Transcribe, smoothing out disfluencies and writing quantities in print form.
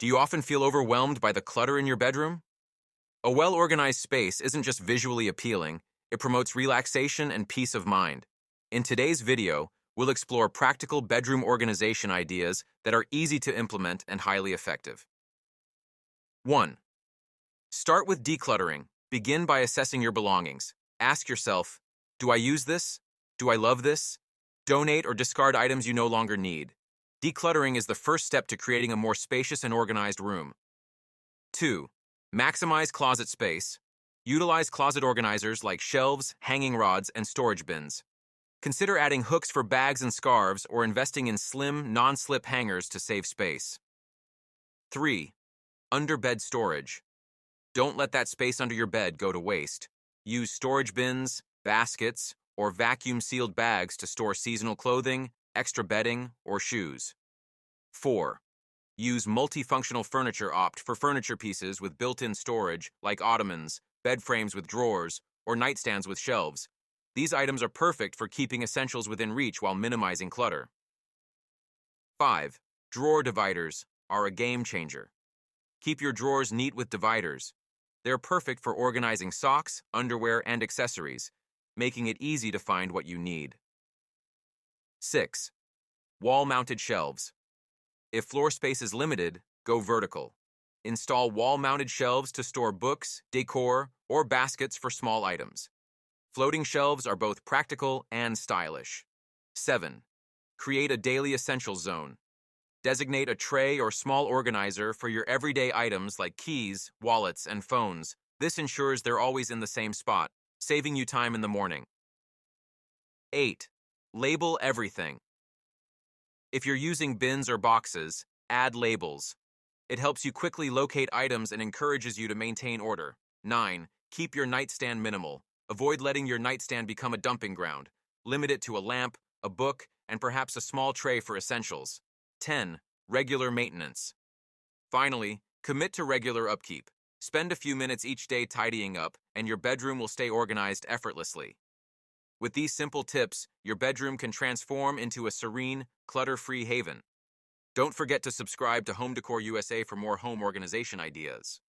Do you often feel overwhelmed by the clutter in your bedroom? A well-organized space isn't just visually appealing, it promotes relaxation and peace of mind. In today's video, we'll explore practical bedroom organization ideas that are easy to implement and highly effective. 1. Start with decluttering. Begin by assessing your belongings. Ask yourself, do I use this? Do I love this? Donate or discard items you no longer need. Decluttering is the first step to creating a more spacious and organized room. 2. Maximize closet space. Utilize closet organizers like shelves, hanging rods, and storage bins. Consider adding hooks for bags and scarves or investing in slim, non-slip hangers to save space. 3. Under-bed storage. Don't let that space under your bed go to waste. Use storage bins, baskets, or vacuum-sealed bags to store seasonal clothing, extra bedding, or shoes. 4. Use multifunctional furniture. Opt for furniture pieces with built-in storage like ottomans, bed frames with drawers, or nightstands with shelves. These items are perfect for keeping essentials within reach while minimizing clutter. 5. Drawer dividers are a game changer. Keep your drawers neat with dividers. They're perfect for organizing socks, underwear, and accessories, making it easy to find what you need. 6. Wall-mounted shelves. If floor space is limited, go vertical. Install wall-mounted shelves to store books, decor, or baskets for small items. Floating shelves are both practical and stylish. 7. Create a daily essentials zone. Designate a tray or small organizer for your everyday items like keys, wallets, and phones. This ensures they're always in the same spot, saving you time in the morning. 8. Label everything. If you're using bins or boxes, add labels. It helps you quickly locate items and encourages you to maintain order. 9. Keep your nightstand minimal. Avoid letting your nightstand become a dumping ground. Limit it to a lamp, a book, and perhaps a small tray for essentials. 10. Regular maintenance. Finally, commit to regular upkeep. Spend a few minutes each day tidying up, and your bedroom will stay organized effortlessly. With these simple tips, your bedroom can transform into a serene, clutter-free haven. Don't forget to subscribe to Home Decor USA for more home organization ideas.